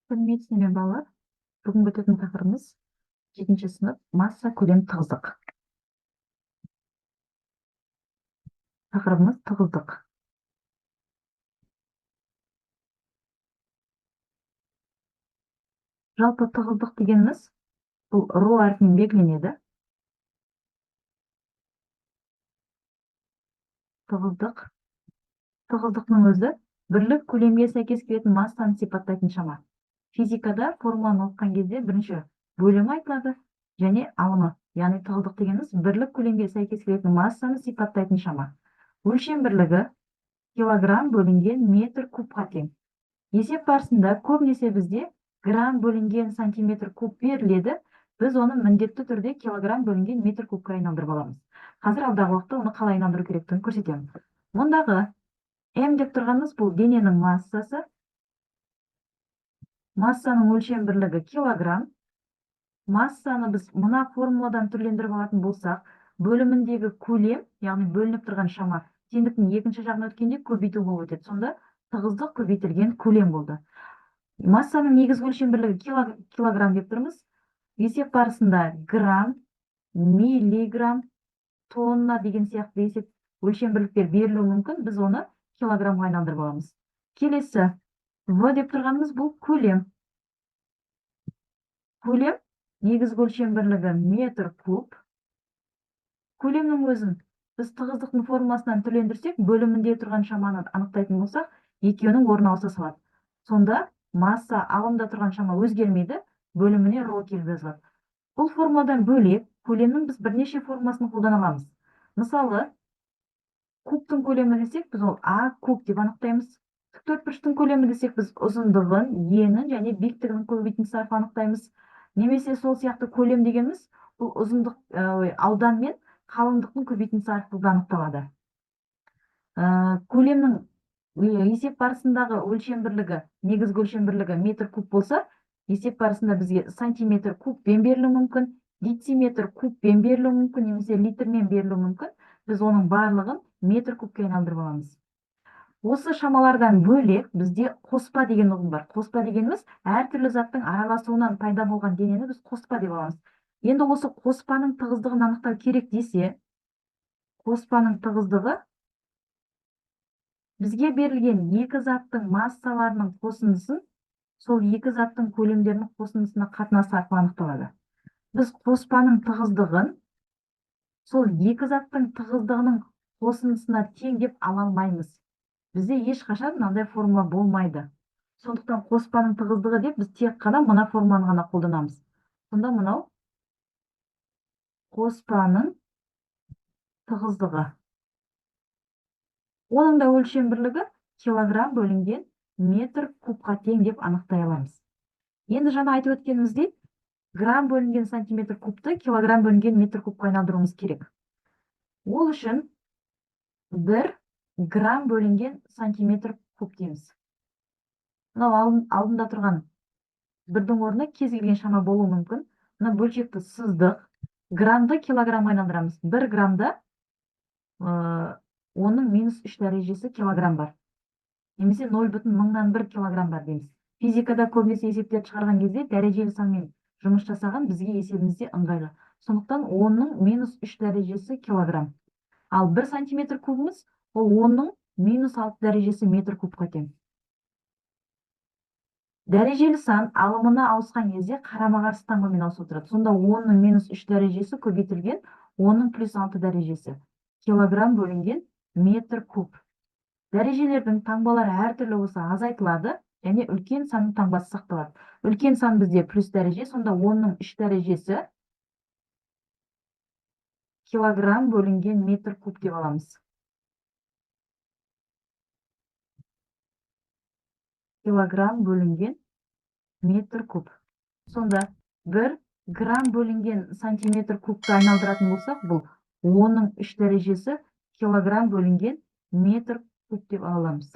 Сәлеметсіздер ме балалар? Бүгінгі өтетін тақырыбымыз 7-ші сынып масса, көлем, тығыздық. Тақырыбымыз тығыздық. Жалпы тығыздық дегеніміз бұл ро әрпімен белгіленеді. Тығыздықтың өзі бірлік көлемге сәйкес келетін массаны сипаттайтын шама. Физикада формуланы оқыған кезде бірінші бөлімі айтылады және алымы. Яғни тығыздық дегеніміз бірлік көлемге сәйкес келетін массаны сипаттайтын шама. Өлшем бірлігі килограмм бөлінген метр кубқа тең. Есеп барысында көбінесе бізде грамм бөлінген сантиметр куб беріледі. Біз оны міндетті түрде килограмм бөлінген метр кубқа айналдырып аламыз. Қазір алдағы уақытта оны қалай айналдыру керектігін көрсетемін. Мұндағы М деп тұрғанымыз бұл дененің массасы. Массаның өлшем бірлігі килограмм. Массаны біз мына формуладан түрлендіріп алатын болсақ, бөліміндегі көлем, яғни бөлініп тұрған шама, теңдіктің екінші жағына өткенде көбейту болып өтеді. Сонда тығыздық көбейтілген көлем болды. Массаның негізгі өлшем бірлігі килограмм деп тұрмыз. Есеп барысында грамм, миллиграмм, тонна деген сияқты есеп өлшем бірліктер берілуі мүмкін. Біз оны килограммға айналдырып аламыз. Келесі В деп тұрғанымыз бұл көлем. Көлем негізгі өлшем бірлігі метр куб. Көлемнің өзін біз тығыздықтың формуласынан түрлендірсек, бөлімінде тұрған шаманы анықтайтын болсақ, екеуінің орны ауыса салады. Сонда масса алымда тұрған шама өзгермейді, бөліміне ро келіп жазылады. Бұл формуладан бөлек көлемнің біз бірнеше формуласын қолдана аламыз. Мысалы, кубтың көлемі десек, біз ол А куб деп анықтаймыз. Тікбұрыштың көлемі десек, біз ұзындығын, енін және биіктігінің көбейтіндісі арқылы анықтаймыз. Немесе сол сияқты көлем дегеніміз бұл ұзындық, аудан мен қалыңдықтың көбейтіндісі арқылы анықталады. Көлемнің есеп барысындағы өлшем бірлігі, негізгі өлшем бірлігі метр куб болса, есеп барысында бізге сантиметр кубпен берілуі мүмкін, дециметр кубпен берілуі мүмкін, немесе литрмен берілуі мүмкін. Біз оның барлығын метр кубке айналдырып аламыз. Осы шамалардан бөлек бізде қоспа деген ұғым бар. Қоспа дегеніміз әртүрлі заттың араласуынан пайда болған денені біз қоспа деп аламыз. Енді осы қоспаның тығыздығын анықтау керек десе, қоспаның тығыздығы бізге берілген екі заттың массаларының қосындысын сол екі заттың көлемдерінің қосындысына қатынасы арқылы анықталады. Біз қоспаның тығыздығын сол екі заттың тығыздығының қосындысына тең деп ала алмаймыз. Бізде ешқашан мынандай формула болмайды. Сондықтан қоспаның тығыздығы деп біз тек қана мына формуланы ғана қолданамыз. Сонда мынау қоспаның тығыздығы. Оның да өлшем бірлігі килограмм бөлінген метр кубқа тең деп анықтай аламыз. Енді жаңа айтып өткеніміздей, грамм бөлінген сантиметр кубты килограмм бөлінген метр кубқа айналдыруымыз керек. Ол үшін 1 грамм бөлінген сантиметр куб дейміз. Мынау алдында тұрған бірдің орнына кез келген шама болуы мүмкін. Мына бөлшекті сыздық. Граммды килограммға айналдырамыз. 1 граммда оның -3 дәрежесі килограмм бар. Немесе 0,1 килограмм бар дейміз. Физикада көбінесе есептерді шығарған кезде дәрежелі санмен жұмыс жасаған бізге есебімізде ыңғайлы. Сондықтан 10-ның -3 дәрежесі килограмм. Ал 1 сантиметр кубымыз ол 10-ның -6 дәрежесі метр кубқа тең. Дәрежелі сан алымына ауысқан кезде қарама-қарсы таңбамен ауысып отырады. Сонда 10-ның -3 дәрежесі көбейтілген 10-ның +6 дәрежесі. Килограмм бөлінген метр куб. Дәрежелердің таңбалары әртүрлі болса азайтылады, және үлкен санның таңбасы сақталады. Үлкен сан бізде плюс дәреже, сонда 10-ның 3 дәрежесі килограмм бөлінген метр куб деп аламыз. Килограмм бөлінген метр куб. Сонда 1 грамм бөлінген сантиметр кубты айналдыратын болсақ, бұл 10-ның 3 дәрежесі килограмм бөлінген метр куб деп аламыз.